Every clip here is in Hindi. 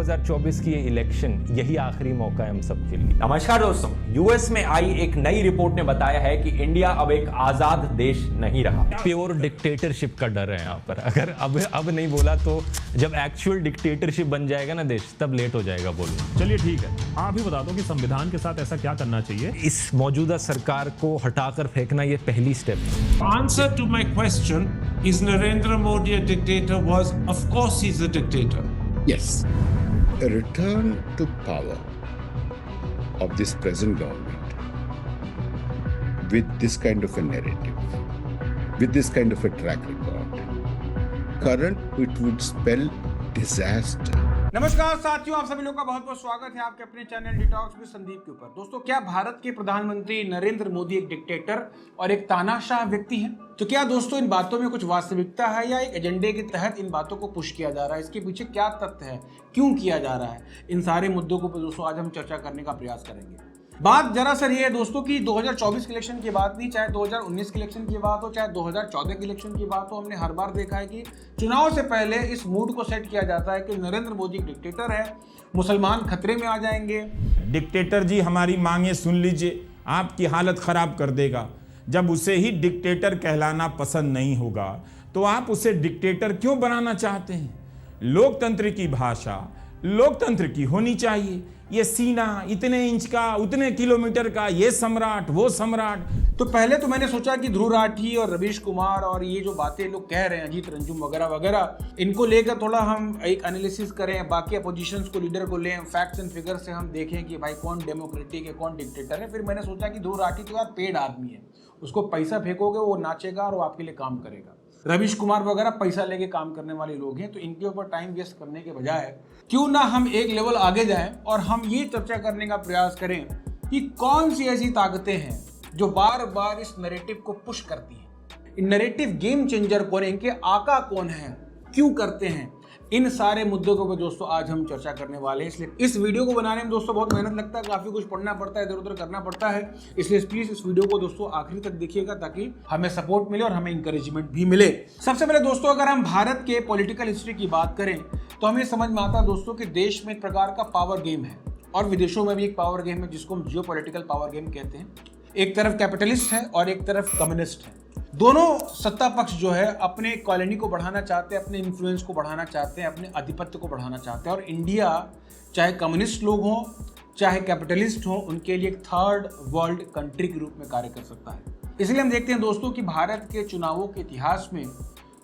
2024 की ये इलेक्शन यही आखिरी मौका है हम सबके लिए। नमस्कार दोस्तों, यूएस में आई एक नई रिपोर्ट ने बताया है कि इंडिया अब एक आजाद देश नहीं रहा। प्योर डिक्टेटरशिप का डर है यहाँ पर। अगर अब नहीं बोला तो जब एक्चुअल डिक्टेटरशिप बन जाएगा ना देश, तब लेट हो जाएगा बोलना। चलिए ठीक है, आप ही बता दो कि संविधान के साथ ऐसा क्या करना चाहिए। इस मौजूदा सरकार को हटाकर फेंकना ये पहली स्टेप है। Answer to my question, is Narendra Modi a dictator? Was, of course he's a dictator. Yes, a return to power of this present government with this kind of a narrative, with this kind of a track record, it would spell disaster. नमस्कार साथियों, आप सभी लोगों का बहुत बहुत स्वागत है आपके अपने चैनल डिटॉक्स विद संदीप के ऊपर। दोस्तों, क्या भारत के प्रधानमंत्री नरेंद्र मोदी एक डिक्टेटर और एक तानाशाह व्यक्ति हैं? तो क्या दोस्तों इन बातों में कुछ वास्तविकता है या एक एजेंडे के तहत इन बातों को पुश किया जा रहा है? इसके पीछे क्या तथ्य है, क्यों किया जा रहा है? इन सारे मुद्दों को दोस्तों आज हम चर्चा करने का प्रयास करेंगे। बात जरा सर ये है दोस्तों कि 2024 के इलेक्शन की बात नहीं, चाहे 2019 के इलेक्शन की बात हो, चाहे 2014 के इलेक्शन की बात हो, हमने हर बार देखा है कि चुनाव से पहले इस मूड को सेट किया जाता है कि नरेंद्र मोदी एक डिक्टेटर है, मुसलमान खतरे में आ जाएंगे। डिक्टेटर जी हमारी मांगे सुन लीजिए, आपकी हालत खराब कर देगा। जब उसे ही डिक्टेटर कहलाना पसंद नहीं होगा तो आप उसे डिक्टेटर क्यों बनाना चाहते हैं? लोकतंत्र की भाषा लोकतंत्र की होनी चाहिए। ये सीना इतने इंच का, उतने किलोमीटर का, ये सम्राट वो सम्राट। तो पहले तो मैंने सोचा कि ध्रुव राठी और रवीश कुमार और ये जो बातें लोग कह रहे हैं, अजीत रंजन वगैरह वगैरह, इनको लेकर थोड़ा हम एक एनालिसिस करें, बाकी अपोजिशंस को, लीडर को लें, फैक्ट्स एंड फिगर से हम देखें कि भाई कौन डेमोक्रेटिक है, कौन डिक्टेटर है। फिर मैंने सोचा कि ध्रुव राठी तो यार पेड आदमी है, उसको पैसा फेंकोगे वो नाचेगा और वो आपके लिए काम करेगा। रवीश कुमार वगैरह पैसा लेके काम करने वाले लोग हैं, तो इनके ऊपर टाइम वेस्ट करने के बजाय क्यों ना हम एक लेवल आगे जाएं और हम ये चर्चा करने का प्रयास करें कि कौन सी ऐसी ताकतें हैं जो बार बार इस नैरेटिव को पुश करती हैं। नैरेटिव गेम चेंजर कौन है, इनके आका कौन है, क्यों करते हैं? इन सारे मुद्दों के ऊपर दोस्तों आज हम चर्चा करने वाले हैं। इसलिए इस वीडियो को बनाने में दोस्तों बहुत मेहनत लगता है, काफी कुछ पढ़ना पड़ता है, इधर उधर करना पड़ता है। इसलिए प्लीज इस वीडियो को दोस्तों आखिरी तक देखिएगा ताकि हमें सपोर्ट मिले और हमें इंकरेजमेंट भी मिले। सबसे पहले दोस्तों अगर हम भारत के पॉलिटिकल हिस्ट्री की बात करें तो हमें समझ में आता है दोस्तों कि देश में एक प्रकार का पावर गेम है और विदेशों में भी एक पावर गेम है जिसको हम जियो पॉलिटिकल पावर गेम कहते हैं। एक तरफ कैपिटलिस्ट है और एक तरफ कम्युनिस्ट है। दोनों सत्ता पक्ष जो है अपने कॉलोनी को बढ़ाना चाहते हैं, अपने इन्फ्लुएंस को बढ़ाना चाहते हैं, अपने आधिपत्य को बढ़ाना चाहते हैं। और इंडिया चाहे कम्युनिस्ट लोग हों चाहे कैपिटलिस्ट हों, उनके लिए एक थर्ड वर्ल्ड कंट्री के रूप में कार्य कर सकता है। इसलिए हम देखते हैं दोस्तों कि भारत के चुनावों के इतिहास में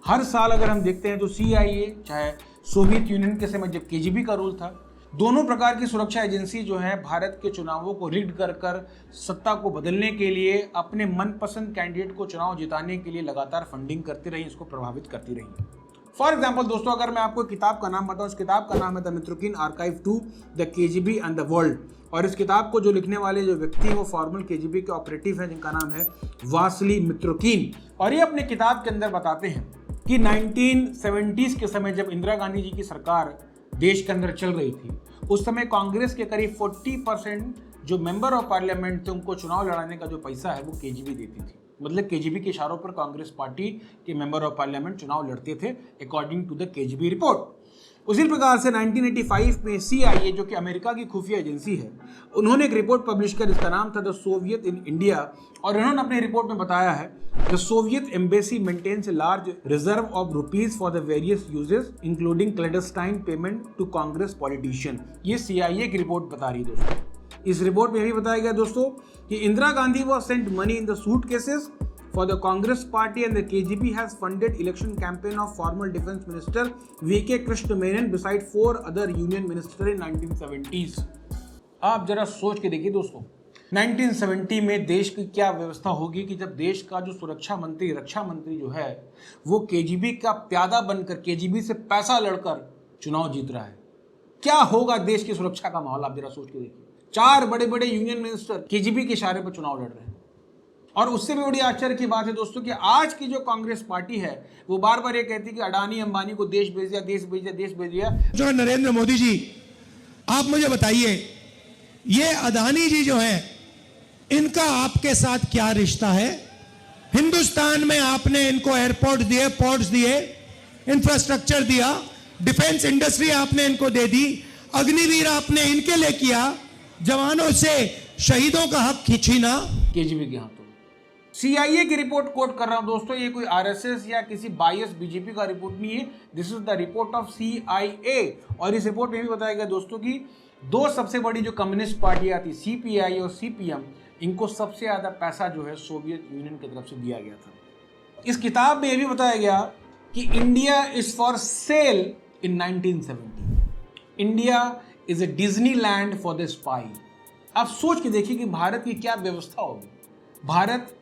हर साल अगर हम देखते हैं तो CIA, चाहे सोवियत यूनियन के समय जब KGB का रूल था, दोनों प्रकार की सुरक्षा एजेंसी जो है भारत के चुनावों को रिग्ड कर सत्ता को बदलने के लिए, अपने मनपसंद कैंडिडेट को चुनाव जिताने के लिए लगातार फंडिंग करती रही, इसको प्रभावित करती रही। फॉर एग्जाम्पल दोस्तों अगर मैं आपको किताब का नाम बताऊं, इस किताब का नाम है the Mitrokhin archive to the KGB and the world. और इस किताब को जो लिखने वाले जो व्यक्ति हैं वो फॉर्मल KGB के ऑपरेटिव हैं जिनका नाम है वासिली मित्रोकिन। और ये अपने किताब के अंदर बताते हैं कि 1970s के समय जब इंदिरा गांधी जी की सरकार देश के अंदर चल रही थी, उस समय कांग्रेस के करीब 40% जो मेंबर ऑफ पार्लियामेंट थे उनको चुनाव लड़ाने का जो पैसा है वो KGB देती थी। मतलब KGB के इशारों पर कांग्रेस पार्टी के मेंबर ऑफ पार्लियामेंट चुनाव लड़ते थे according to the KGB report. उसी प्रकार से 1985 में CIA जो कि अमेरिका की खुफिया एजेंसी है, उन्होंने एक रिपोर्ट पब्लिश कर, इसका नाम था द सोवियत इन इंडिया। और इन्होंने अपनी रिपोर्ट में बताया है the Soviet embassy maintains a large reserve of rupees for the various uses including clandestine payment to Congress politician. ये CIA की रिपोर्ट बता रही है दोस्तों। इस रिपोर्ट में भी बताया गया दोस्तों कि Indira Gandhi was sent money in the suitcases for the Congress party and the KGB has funded election campaign of former defense minister V.K. Krishna Menon beside 4 other union ministers in 1970s। आप जरा सोच के देखिए दोस्तों, 1970 में देश की क्या व्यवस्था होगी कि जब देश का जो सुरक्षा मंत्री, रक्षा मंत्री जो है वो KGB का प्यादा बनकर KGB से पैसा लड़कर चुनाव जीत रहा है। क्या होगा देश की सुरक्षा का माहौल, आप जरा सोच के देखिए। 4 बड़े बड़े यूनियन मिनिस्टर KGB के इशारे पर चुनाव लड़ रहे हैं। और उससे भी बड़ी आश्चर्य की बात है दोस्तों कि आज की जो कांग्रेस पार्टी है वो बार बार ये कहती है कि अडानी अंबानी को देश भेज दिया, देश भेज दिया, देश भेज दिया। जो नरेंद्र मोदी जी, आप मुझे बताइए, ये अडानी जी जो है इनका आपके साथ क्या रिश्ता है? हिंदुस्तान में आपने इनको एयरपोर्ट दिए, पोर्ट्स दिए, इंफ्रास्ट्रक्चर दिया, डिफेंस इंडस्ट्री आपने इनको दे दी। अग्निवीर आपने इनके लिए किया, जवानों से शहीदों का हक खींचना केजीबी के हाथों में। CIA की रिपोर्ट कोट कर रहा हूं दोस्तों, ये कोई RSS या किसी बायस बीजेपी का रिपोर्ट नहीं है। This is the report of CIA। और इस रिपोर्ट में भी बताया गया दोस्तों कि दो सबसे बड़ी जो कम्युनिस्ट पार्टियां थी, CPI और CPM, इनको सबसे ज्यादा पैसा जो है सोवियत यूनियन की तरफ से दिया गया था। इस किताब में यह भी बताया गया कि India is for sale in 1970। India is a Disneyland for the spy. आप सोच के देखिए कि भारत की क्या व्यवस्था होगी। भारत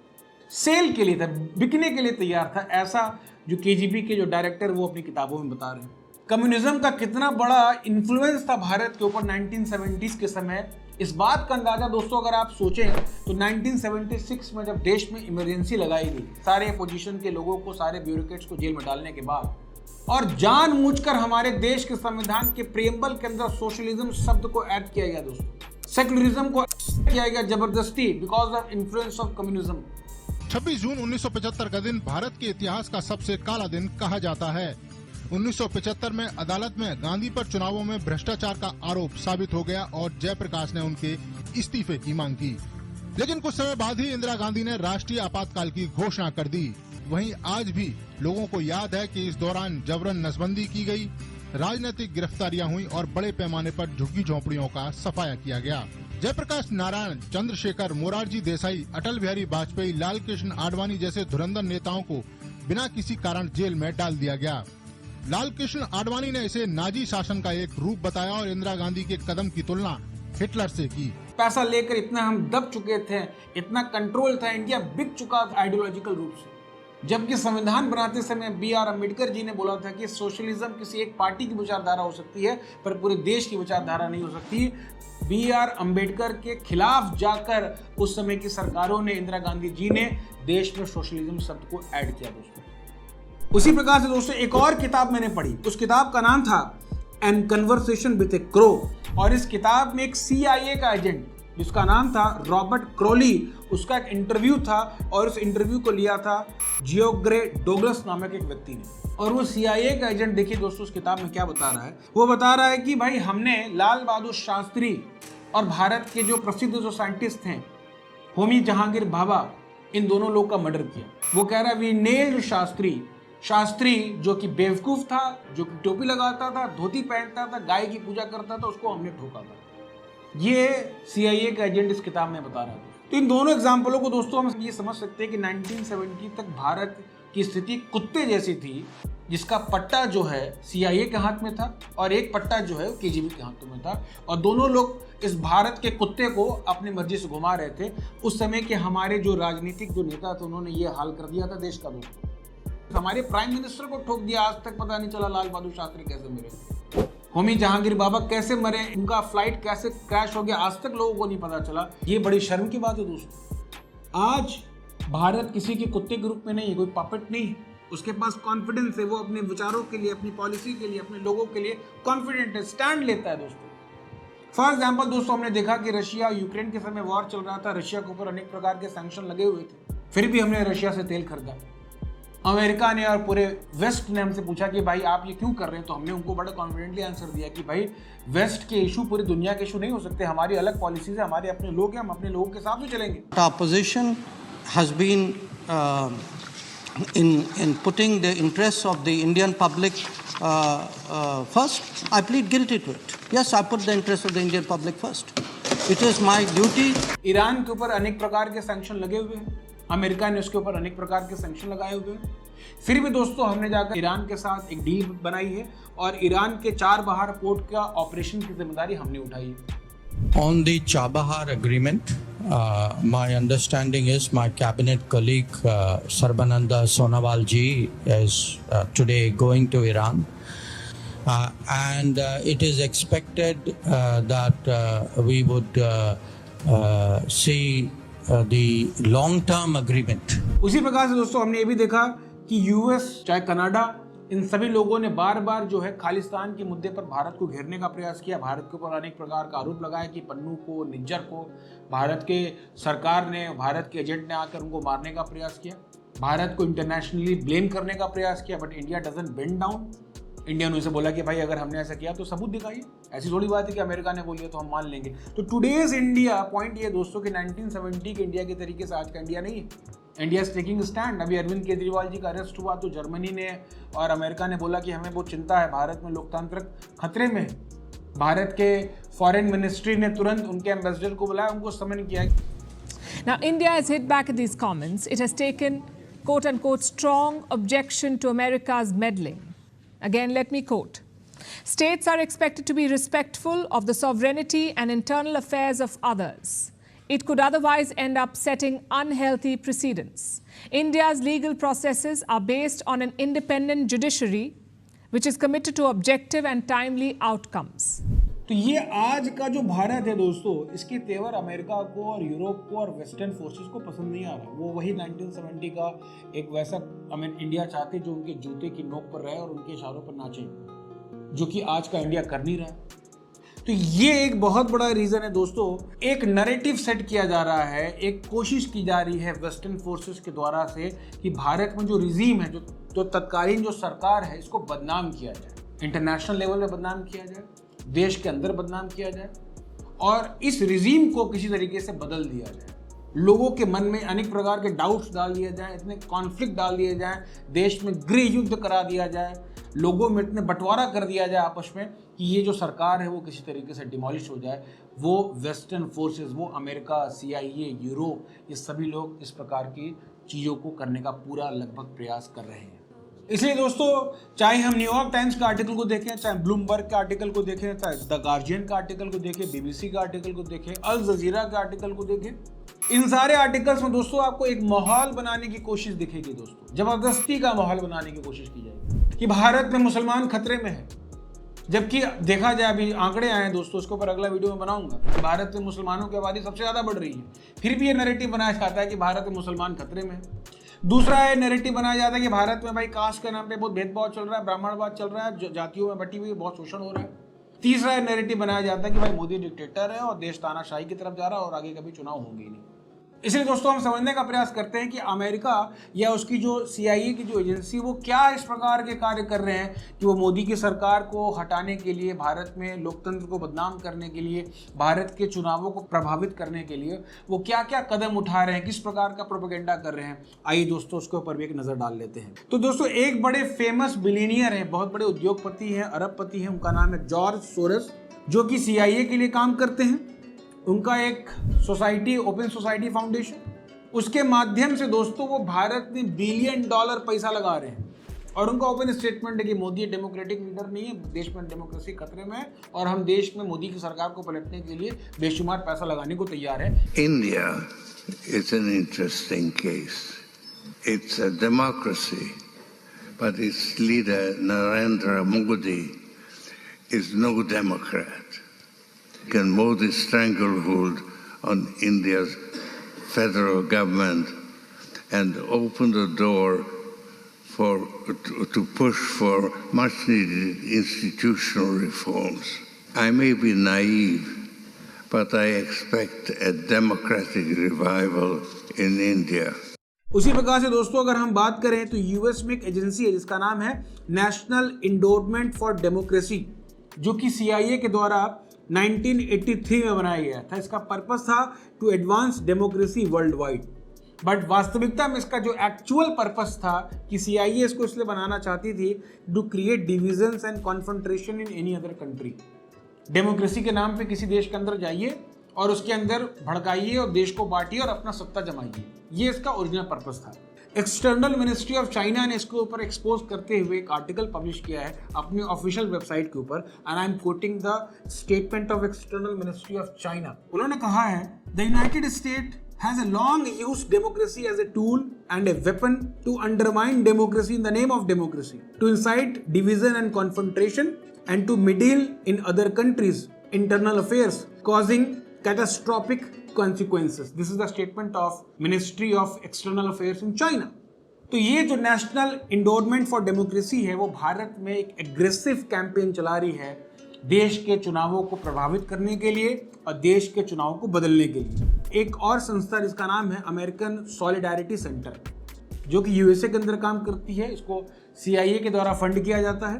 सेल के लिए था, बिकने के लिए तैयार था, ऐसा जो KGB के जो डायरेक्टर वो अपनी किताबों में बता रहे हैं। कम्युनिज्म का कितना बड़ा इन्फ्लुएंस था भारत के ऊपर 1970s के समय, इस बात का अंदाजा दोस्तों अगर आप सोचें तो 1976 में जब देश में इमरजेंसी लगाई गई, सारे अपोजिशन के लोगों को, सारे ब्यूरोक्रेट्स को जेल में डालने के बाद, और जानबूझकर हमारे देश के संविधान के प्रियम्बल के अंदर सोशलिज्म शब्द को ऐड किया गया दोस्तों, सेक्युलरिज्म को किया गया जबरदस्ती because of influence of communism. 26 जून 1975 का दिन भारत के इतिहास का सबसे काला दिन कहा जाता है। 1975 में अदालत में गांधी पर चुनावों में भ्रष्टाचार का आरोप साबित हो गया और जयप्रकाश ने उनके इस्तीफे की मांग की। लेकिन कुछ समय बाद ही इंदिरा गांधी ने राष्ट्रीय आपातकाल की घोषणा कर दी। वहीं आज भी लोगों को याद है कि इस दौरान जबरन नसबंदी की गई, राजनीतिक गिरफ्तारियां हुई और बड़े पैमाने पर झुग्गी झोंपड़ियों का सफाया किया गया। जयप्रकाश नारायण, चंद्रशेखर, मोरारजी देसाई, अटल बिहारी वाजपेयी, लाल कृष्ण आडवाणी जैसे धुरंधर नेताओं को बिना किसी कारण जेल में डाल दिया गया। लाल कृष्ण आडवाणी ने इसे नाजी शासन का एक रूप बताया और इंदिरा गांधी के कदम की तुलना हिटलर से की। पैसा लेकर इतना हम दब चुके थे, इतना कंट्रोल था, इंडिया बिक चुका था आइडियोलॉजिकल रूप से। जबकि संविधान बनाते समय B.R. अम्बेडकर जी ने बोला था कि सोशलिज्म किसी एक पार्टी की विचारधारा हो सकती है पर पूरे देश की विचारधारा नहीं हो सकती। B.R. अम्बेडकर के खिलाफ जाकर उस समय की सरकारों ने, इंदिरा गांधी जी ने देश में सोशलिज्म शब्द को ऐड किया दोस्तों। उसी प्रकार से दोस्तों एक और किताब मैंने पढ़ी, उस किताब का नाम था an conversation with a crow, और इस किताब में एक CIA का एजेंट जिसका नाम था रॉबर्ट क्रोली, उसका एक इंटरव्यू था और उस इंटरव्यू को लिया था जियोग्रे डोगलस नामक एक व्यक्ति ने। और वो CIA का एजेंट, देखिए दोस्तों उस किताब में क्या बता रहा है। वो बता रहा है कि भाई हमने लाल बहादुर शास्त्री और भारत के जो प्रसिद्ध जो साइंटिस्ट हैं होमी जहांगीर भाभा, इन दोनों लोग का मर्डर किया। वो कह रहा है वी नेल्ड शास्त्री। शास्त्री जो कि बेवकूफ था, जो कि टोपी लगाता था, धोती पहनता था, गाय की पूजा करता था, उसको हमने ठोका था। ये CIA का एजेंट इस किताब में बता रहा था। तो इन दोनों एग्जाम्पलों को दोस्तों हम ये समझ सकते हैं कि 1970 तक भारत की स्थिति कुत्ते जैसी थी, जिसका पट्टा जो है CIA के हाथ में था और एक पट्टा जो है KGB के हाथों में था, और दोनों लोग इस भारत के कुत्ते को अपनी मर्जी से घुमा रहे थे। उस समय के हमारे जो राजनीतिक जो नेता थे उन्होंने ये हाल कर दिया था देश का दोस्तों। हमारे प्राइम मिनिस्टर को ठोक दिया, आज तक पता नहीं चला लाल बहादुर शास्त्री कैसे मरे, होमी जहांगीर बाबा कैसे मरे, उनका फ्लाइट कैसे क्रैश हो गया, आज तक लोगों को नहीं पता चला। ये बड़ी शर्म की बात है दोस्तों। आज भारत किसी के कुत्ते के रूप में नहीं है, कोई पपेट नहीं है, उसके पास कॉन्फिडेंस है, वो अपने विचारों के लिए, अपनी पॉलिसी के लिए, अपने लोगों के लिए कॉन्फिडेंट है, स्टैंड लेता है दोस्तों। फॉर एग्जाम्पल दोस्तों हमने देखा कि रशिया यूक्रेन के समय वॉर चल रहा था, रशिया के ऊपर अनेक प्रकार के सैंक्शन लगे हुए थे, फिर भी हमने रशिया से तेल खरीदा। अमेरिका ने और पूरे वेस्ट ने हमसे पूछा कि भाई आप ये क्यों कर रहे हैं, तो हमने उनको बड़ा कॉन्फिडेंटली आंसर दिया कि भाई वेस्ट के इशू पूरी दुनिया के इशू नहीं हो सकते, हमारी अलग पॉलिसीज है, हमारे अपने लोग हैं, हम अपने लोगों के साथ ही चलेंगे। Opposition has been in putting the interests of the Indian public first. I plead guilty to it. Yes, I put the interests of the Indian public first. It is my duty. Iran के ऊपर अनेक प्रकार के सैंक्शन लगे हुए हैं, अमेरिका ने उसके ऊपर अनेक प्रकार के सैंक्शन लगाए हुए हैं, फिर भी दोस्तों हमने जाकर ईरान के साथ एक डील बनाई है और ईरान के चाबहार पोर्ट का ऑपरेशन की जिम्मेदारी हमने उठाई है। On the Chabahar agreement, my understanding is my cabinet colleague Sarbananda Sonowal ji is today going to Iran, and it is expected that we would see the long-term agreement. उसी प्रकार से दोस्तों हमने ये भी देखा कि US चाहे कनाडा, इन सभी लोगों ने बार बार जो है खालिस्तान के मुद्दे पर भारत को घेरने का प्रयास किया, भारत के ऊपर अनेक प्रकार का आरोप लगाया कि पन्नू को, निज्जर को भारत के सरकार ने, भारत के एजेंट ने आकर उनको मारने का प्रयास किया, भारत को इंटरनेशनली ब्लेम करने का प्रयास किया, but India doesn't bend down. India ने उनसे बोला कि भाई अगर हमने ऐसा किया तो सबूत दिखाइए, ऐसी थोड़ी बात है कि अमेरिका ने बोल दिया तो हम मान लेंगे। तो टुडेज इंडिया पॉइंट ये दोस्तों कि 1970 के इंडिया के तरीके से आज का इंडिया नहीं है। India is taking stand. अभी अरविंद केजरीवाल जी का अरेस्ट हुआ तो जर्मनी ने और अमेरिका ने बोला कि हमें बहुत चिंता है, भारत में लोकतंत्र खतरे में है। भारत के फॉरेन मिनिस्ट्री ने तुरंत उनके एम्बेसडर को बुलाया, उनको समन किया। Now, India has hit back at these comments. It has taken, quote unquote, strong objection to America's meddling. Again, let me quote. States are expected to be respectful of the sovereignty and internal affairs of others. It could otherwise end up setting unhealthy precedents. India's legal processes are based on an independent judiciary which is committed to objective and timely outcomes. तो ये आज का जो भारत है दोस्तों, इसके तेवर अमेरिका को और यूरोप को और वेस्टर्न फोर्सेस को पसंद नहीं आ रहा। वो वही 1970 का एक वैसा इंडिया चाहते जो उनके जूते की नोक पर रहे और उनके इशारों पर नाचे, जो कि आज का इंडिया कर नहीं रहा है। तो ये एक बहुत बड़ा रीजन है दोस्तों। एक नैरेटिव सेट किया जा रहा है, एक कोशिश की जा रही है वेस्टर्न फोर्सेस के द्वारा से कि भारत में जो रिजीम है, जो तत्कालीन जो सरकार है, इसको बदनाम किया जाए, इंटरनेशनल लेवल पे बदनाम किया जाए, देश के अंदर बदनाम किया जाए और इस रिजीम को किसी तरीके से बदल दिया जाए। लोगों के मन में अनेक प्रकार के डाउट्स डाल दिए जाएं, इतने कॉन्फ्लिक्ट डाल दिए जाएं, देश में गृह युद्ध करा दिया जाए, लोगों में इतने बंटवारा कर दिया जाए आपस में कि ये जो सरकार है वो किसी तरीके से डिमोलिश हो जाए। वो वेस्टर्न फोर्सेस, वो अमेरिका, CIA, यूरोप, ये सभी लोग इस प्रकार की चीज़ों को करने का पूरा लगभग प्रयास कर रहे हैं। इसलिए दोस्तों, चाहे हम न्यूयॉर्क टाइम्स का आर्टिकल को देखें, चाहे ब्लूमबर्ग के आर्टिकल को देखें, चाहे द गार्जियन का आर्टिकल को देखें, BBC का आर्टिकल को देखें, अल जजीरा के आर्टिकल को देखें, इन सारे आर्टिकल्स में दोस्तों आपको एक माहौल बनाने की कोशिश दिखेगी दोस्तों, जबरदस्ती का माहौल बनाने की कोशिश की जाएगी कि भारत में मुसलमान खतरे में है। जबकि देखा जाए, अभी आंकड़े आए हैं दोस्तों, उसके ऊपर अगला वीडियो में बनाऊंगा, भारत में मुसलमानों की आबादी सबसे ज़्यादा बढ़ रही है, फिर भी ये नैरेटिव बनाया जाता है कि भारत में मुसलमान खतरे में है। दूसरा है नैरेटिव बनाया जाता है कि भारत में भाई कास्ट के नाम पे बहुत भेदभाव चल रहा है, ब्राह्मणवाद चल रहा है, जातियों में बटी हुई बहुत शोषण हो रहा है। तीसरा है नैरेटिव बनाया जाता है कि भाई मोदी डिक्टेटर है और देश तानाशाही की तरफ जा रहा है और आगे कभी चुनाव होंगे ही नहीं। इसलिए दोस्तों हम समझने का प्रयास करते हैं कि अमेरिका या उसकी जो CIA की जो एजेंसी, वो क्या इस प्रकार के कार्य कर रहे हैं कि वो मोदी की सरकार को हटाने के लिए, भारत में लोकतंत्र को बदनाम करने के लिए, भारत के चुनावों को प्रभावित करने के लिए वो क्या क्या कदम उठा रहे हैं, किस प्रकार का प्रोपेगेंडा कर रहे हैं। आइए दोस्तों उसके ऊपर भी एक नज़र डाल लेते हैं। तो दोस्तों एक बड़े फेमस बिलियनियर हैं, बहुत बड़े उद्योगपति हैं, अरबपति हैं, उनका नाम है जॉर्ज सोरोस, जो कि CIA के लिए काम करते हैं। उनका एक सोसाइटी, ओपन सोसाइटी फाउंडेशन, उसके माध्यम से दोस्तों वो भारत में $1 बिलियन पैसा लगा रहे हैं और उनका ओपन स्टेटमेंट है कि मोदी डेमोक्रेटिक लीडर नहीं है, देश में डेमोक्रेसी खतरे में है और हम देश में मोदी की सरकार को पलटने के लिए बेशुमार पैसा लगाने को तैयार है। India is an interesting case. It's a democracy, but its leader Narendra Modi is no Democrat. Can Modi's stranglehold on India's federal government and open the door to push for much needed institutional reforms. I may be naive, but I expect a democratic revival in India. उसी प्रकार से दोस्तों अगर हम बात करें तो US में एक एजेंसी है जिसका नाम है नेशनल इंडोर्समेंट फॉर डेमोक्रेसी, जो कि CIA के द्वारा 1983 में बनाया गया था। इसका पर्पस था to advance democracy world wide, but वास्तविकता में इसका जो एक्चुअल पर्पस था कि CIA इसको इसलिए बनाना चाहती थी to create divisions and confrontation in any other country. Democracy के नाम पे किसी देश के अंदर जाइए और उसके अंदर भड़काइए और देश को बांटिए और अपना सत्ता जमाइए, ये इसका ओरिजिनल पर्पस था। एक्सटर्नल मिनिस्ट्री ऑफ चाइना ने इसके ऊपर एक्सपोज करते हुए एक आर्टिकल पब्लिश किया है अपनी ऑफिशियल वेबसाइट के ऊपर, and I am quoting the statement of external ministry of China. उन्होंने कहा है, the United state has a long used democracy as a tool and a weapon to undermine democracy in the name of democracy, to incite division and confrontation, and to meddle in other countries' internal affairs, causing catastrophic consequences. This is the statement of Ministry of External Affairs in China. तो ये जो नेशनल इंडोर्समेंट फॉर डेमोक्रेसी है वो भारत में एक एग्रेसिव कैंपेन चला रही है देश के चुनावों को प्रभावित करने के लिए और देश के चुनावों को बदलने के लिए। एक और संस्था जिसका नाम है अमेरिकन सॉलिडारिटी सेंटर, जो कि USA के अंदर काम करती है, इसको CIA के द्वारा फंड किया जाता है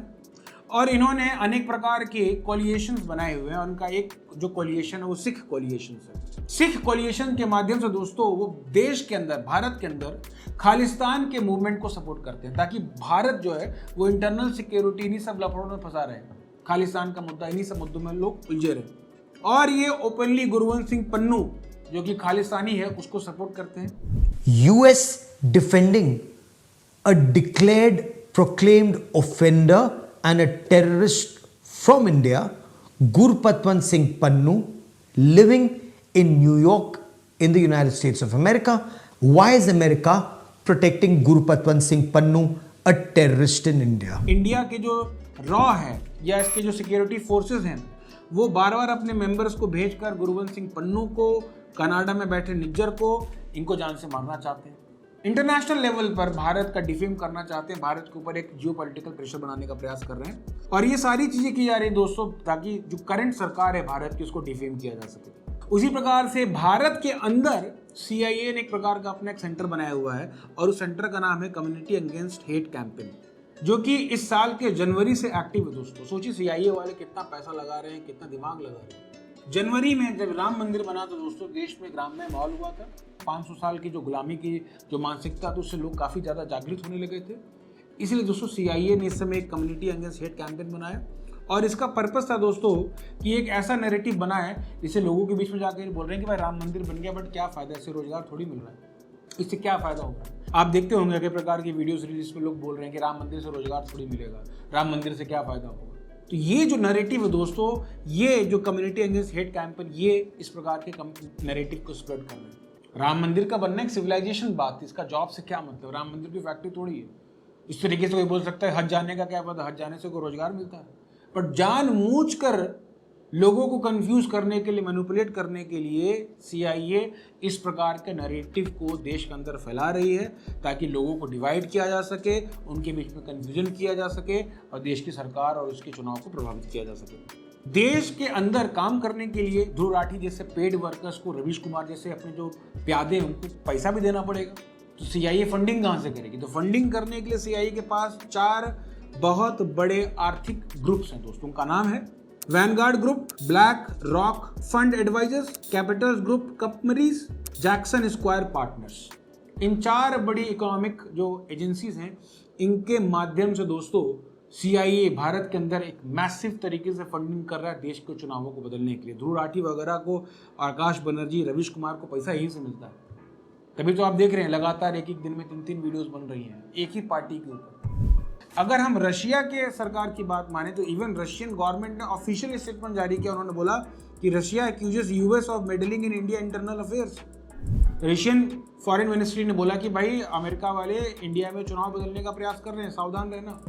और इन्होंने अनेक प्रकार के कोलिएशंस बनाए हुए हैं। उनका एक जो कोलिएशन है वो सिख कोलिएशन है। सिख कोलिएशन के माध्यम से दोस्तों वो देश के अंदर, भारत के अंदर खालिस्तान के मूवमेंट को सपोर्ट करते हैं, ताकि भारत जो है वो इंटरनल सिक्योरिटी इन्हीं सब लफड़ों में फंसा रहे, खालिस्तान का मुद्दा, इन्हीं सब मुद्दों में लोग उलझे रहे। और ये ओपनली गुरवंत सिंह पन्नू जो कि खालिस्तानी है उसको सपोर्ट करते हैं। US defending a declared proclaimed offender and a terrorist from India, Gurpatwant Singh Pannu, living in New York in the United States of America. Why is America protecting Gurpatwant Singh Pannu, a terrorist in India? India के जो रॉ है या इसके जो सिक्योरिटी फोर्सेस हैं वो बार बार अपने मेंबर्स को भेजकर गुरवंत सिंह पन्नू को, कनाडा में बैठे निज्जर को, इनको जान से मारना चाहते हैं। इंटरनेशनल लेवल पर भारत का डिफेम करना चाहते हैं, भारत के ऊपर एक जियोपॉलिटिकल प्रेशर बनाने का प्रयास कर रहे हैं। और ये सारी चीजें की जा रही है दोस्तों ताकि जो करंट सरकार है भारत की उसको डिफेम किया जा सके। उसी प्रकार से भारत के अंदर CIA ने एक प्रकार का अपना एक सेंटर बनाया हुआ है और उस सेंटर का नाम है कम्युनिटी अगेंस्ट हेट कैंपेन, जो कि इस साल के जनवरी से एक्टिव है दोस्तों। सोचिए CIA वाले कितना पैसा लगा रहे हैं, कितना दिमाग लगा रहे हैं। जनवरी में जब राम मंदिर बना तो दोस्तों देश में ग्राम्य माहौल हुआ था। 500 साल की जो गुलामी की जो मानसिकता थी उससे लोग काफ़ी ज़्यादा जागृत होने लगे थे। इसलिए दोस्तों CIA ने इस समय एक कम्युनिटी अगेंस्ट हेट कैंपेन बनाया और इसका पर्पस था दोस्तों कि एक ऐसा नैरेटिव बनाए जिससे लोगों के बीच में जाकर बोल रहे हैं कि भाई राम मंदिर बन गया बट क्या फ़ायदा, इससे रोजगार थोड़ी मिल रहा है, इससे क्या फ़ायदा होगा। आप देखते होंगे कई प्रकार की वीडियोस रिलीज में लोग बोल रहे हैं कि राम मंदिर से रोजगार थोड़ी मिलेगा, राम मंदिर से क्या फ़ायदा होगा। तो ये जो नैरेटिव है दोस्तों, ये जो कम्युनिटी अगेंस्ट हेट कैंपेन, ये इस प्रकार के नैरेटिव को स्प्रेड कर रहे हैं। राम मंदिर का बनना एक सिविलाइजेशन बात, इसका जॉब से क्या मतलब, राम मंदिर की फैक्ट्री थोड़ी है। इस तरीके से कोई बोल सकता है हज जाने का क्या पता, हज जाने से कोई रोजगार मिलता है। बट जानबूझकर लोगों को कंफ्यूज करने के लिए, मैनिपुलेट करने के लिए CIA इस प्रकार के नैरेटिव को देश के अंदर फैला रही है ताकि लोगों को डिवाइड किया जा सके, उनके बीच में कंफ्यूजन किया जा सके और देश की सरकार और उसके चुनाव को प्रभावित किया जा सके। देश के अंदर काम करने के लिए ध्रुव राठी जैसे पेड वर्कर्स को, रवीश कुमार जैसे अपने जो प्यादे उनको पैसा भी देना पड़ेगा। तो CIA फंडिंग कहाँ से करेगी? तो फंडिंग करने के लिए CIA के पास 4 बहुत बड़े आर्थिक ग्रुप्स हैं दोस्तों। उनका नाम है Vanguard group, Black Rock fund advisors, Capitals group, कपमरीज, जैक्सन स्क्वायर पार्टनर्स। इन 4 बड़ी इकोनॉमिक जो एजेंसीज हैं, इनके माध्यम से दोस्तों CIA भारत के अंदर एक मैसिव तरीके से फंडिंग कर रहा है देश के चुनावों को बदलने के लिए। ध्रुव राठी वगैरह को, आकाश बनर्जी, रवीश कुमार को पैसा यहीं से मिलता है। तभी तो आप देख रहे हैं लगातार एक दिन में 3-3 वीडियोस बन रही हैं एक ही पार्टी के ऊपर। अगर हम रशिया के सरकार की बात माने तो इवन रशियन गवर्नमेंट ने ऑफिशियल स्टेटमेंट जारी किया। उन्होंने बोला कि Russia accuses US of meddling in India internal affairs. Russian foreign ministry ने बोला कि भाई अमेरिका वाले इंडिया में चुनाव बदलने का प्रयास कर रहे हैं, सावधान रहना।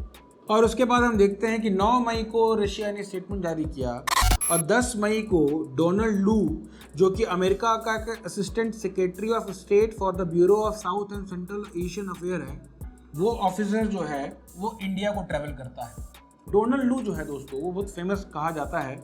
और उसके बाद हम देखते हैं कि 9 मई को रशिया ने स्टेटमेंट जारी किया और 10 मई को डोनाल्ड लू, जो कि अमेरिका का assistant secretary of state for the bureau of south and central Asian affair है, वो ऑफिसर जो है वो इंडिया को ट्रैवल करता है। डोनाल्ड लू जो है दोस्तों वो बहुत फेमस कहा जाता है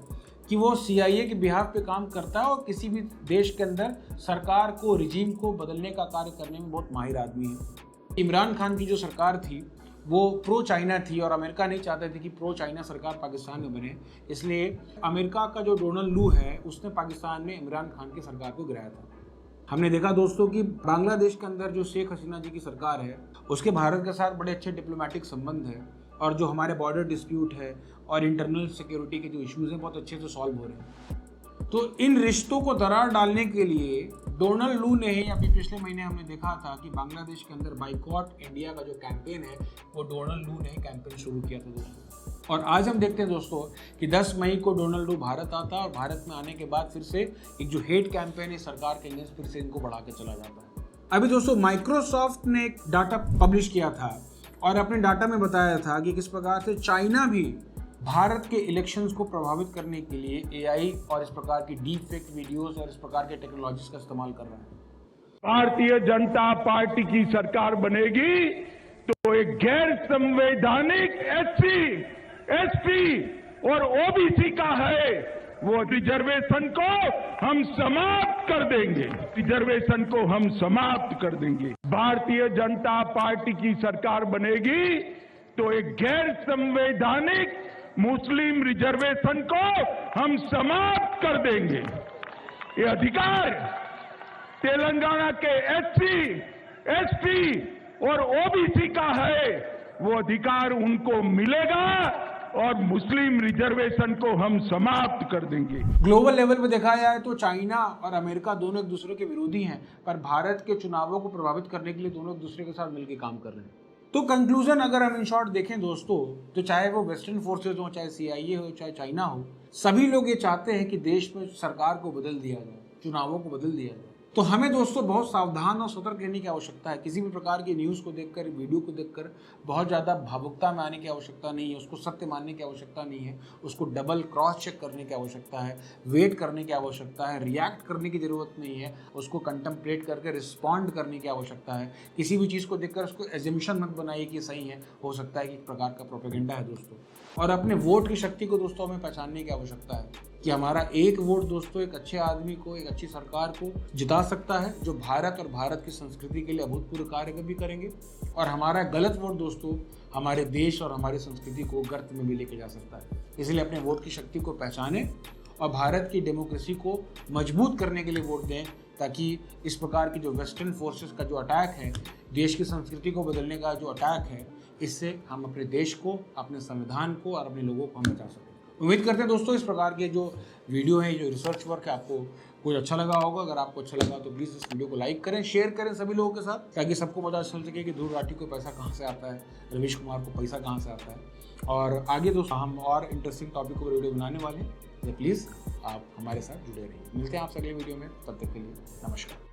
कि वो CIA के बिहाफ पे काम करता है और किसी भी देश के अंदर सरकार को, रिजीम को बदलने का कार्य करने में बहुत माहिर आदमी है। इमरान खान की जो सरकार थी वो प्रो चाइना थी और अमेरिका नहीं चाहते थे कि प्रो चाइना सरकार पाकिस्तान में बने, इसलिए अमेरिका का जो डोनाल्ड लू है उसने पाकिस्तान में इमरान खान की सरकार को गिराया था। हमने देखा दोस्तों कि बांग्लादेश के अंदर जो शेख हसीना जी की सरकार है उसके भारत के साथ बड़े अच्छे डिप्लोमेटिक संबंध है और जो हमारे बॉर्डर डिस्प्यूट है और इंटरनल सिक्योरिटी के जो इश्यूज हैं बहुत अच्छे से सॉल्व हो रहे हैं। तो इन रिश्तों को दरार डालने के लिए डोनाल्ड लू ने ही, अभी पिछले महीने हमने देखा था कि बांग्लादेश के अंदर बाइकॉट इंडिया का जो कैंपेन है वो डोनाल्ड लू ने ही कैंपेन शुरू किया था दोस्तों। और आज हम देखते हैं दोस्तों कि 10 मई को डोनाल्ड लू भारत आता है और भारत में आने के बाद फिर से एक जो हेट कैंपेन है सरकार के अगेंस्ट फिर से इनको बढ़ा के चला जाता है। अभी दोस्तों माइक्रोसॉफ्ट ने एक डाटा पब्लिश किया था और अपने डाटा में बताया था कि किस प्रकार से चाइना भी भारत के इलेक्शंस को प्रभावित करने के लिए AI और इस प्रकार की डीप फेक वीडियोस और इस प्रकार के टेक्नोलॉजीज का इस्तेमाल कर रहा है। भारतीय जनता पार्टी की सरकार बनेगी तो एक गैर संवैधानिक SC, SP और OBC का है वो रिजर्वेशन को हम समाप्त कर देंगे, रिजर्वेशन को हम समाप्त कर देंगे। भारतीय जनता पार्टी की सरकार बनेगी तो एक गैर संवैधानिक मुस्लिम रिजर्वेशन को हम समाप्त कर देंगे। ये अधिकार तेलंगाना के एससी, एसटी और ओबीसी का है, वो अधिकार उनको मिलेगा और मुस्लिम रिजर्वेशन को हम समाप्त कर देंगे। ग्लोबल लेवल पे देखा जाए तो चाइना और अमेरिका दोनों एक दूसरे के विरोधी हैं, पर भारत के चुनावों को प्रभावित करने के लिए दोनों एक दूसरे के साथ मिलकर काम कर रहे हैं। तो कंक्लूजन अगर हम इन शॉर्ट देखें दोस्तों, तो चाहे वो वेस्टर्न फोर्सेज हो, चाहे सीआईए हो, चाहे चाइना हो, सभी लोग ये चाहते हैं कि देश में सरकार को बदल दिया जाए, चुनावों को बदल दिया जाए। तो हमें दोस्तों बहुत सावधान और सतर्क रहने की आवश्यकता है। किसी भी प्रकार की न्यूज़ को देखकर, वीडियो को देखकर बहुत ज़्यादा भावुकता में आने की आवश्यकता नहीं है, उसको सत्य मानने की आवश्यकता नहीं है, उसको डबल क्रॉस चेक करने की आवश्यकता है, वेट करने की आवश्यकता है, रिएक्ट करने की ज़रूरत नहीं है, उसको कंटेम्पलेट करके रिस्पॉन्ड करने की आवश्यकता है। किसी भी चीज़ को देखकर उसको एजम्पशन मत बनाइए कि सही है, हो सकता है कि एक प्रकार का प्रोपेगेंडा है दोस्तों। और अपने वोट की शक्ति को दोस्तों हमें पहचानने की आवश्यकता है कि हमारा एक वोट दोस्तों एक अच्छे आदमी को, एक अच्छी सरकार को जिता सकता है, जो भारत और भारत की संस्कृति के लिए अभूतपूर्व कार्य भी करेंगे, और हमारा गलत वोट दोस्तों हमारे देश और हमारी संस्कृति को गर्त में भी लेके जा सकता है। इसलिए अपने वोट की शक्ति को पहचानें और भारत की डेमोक्रेसी को मजबूत करने के लिए वोट दें, ताकि इस प्रकार की जो वेस्टर्न फोर्सेस का जो अटैक है, देश की संस्कृति को बदलने का जो अटैक है, इससे हम अपने देश को, अपने संविधान को और अपने लोगों को हम बचा सकें। उम्मीद करते हैं दोस्तों इस प्रकार के जो वीडियो है, जो रिसर्च वर्क है, आपको कुछ अच्छा लगा होगा। अगर आपको अच्छा लगा तो प्लीज़ इस वीडियो को लाइक करें, शेयर करें सभी लोगों के साथ, ताकि सबको पता चल सके कि ध्रुव राठी को पैसा कहाँ से आता है, रवीश कुमार को पैसा कहाँ से आता है। और आगे दोस्तों हम और इंटरेस्टिंग टॉपिक पर वीडियो बनाने वाले हैं, तो प्लीज़ आप हमारे साथ जुड़े रहिए। मिलते हैं आपसे अगले वीडियो में, तब तक के लिए नमस्कार।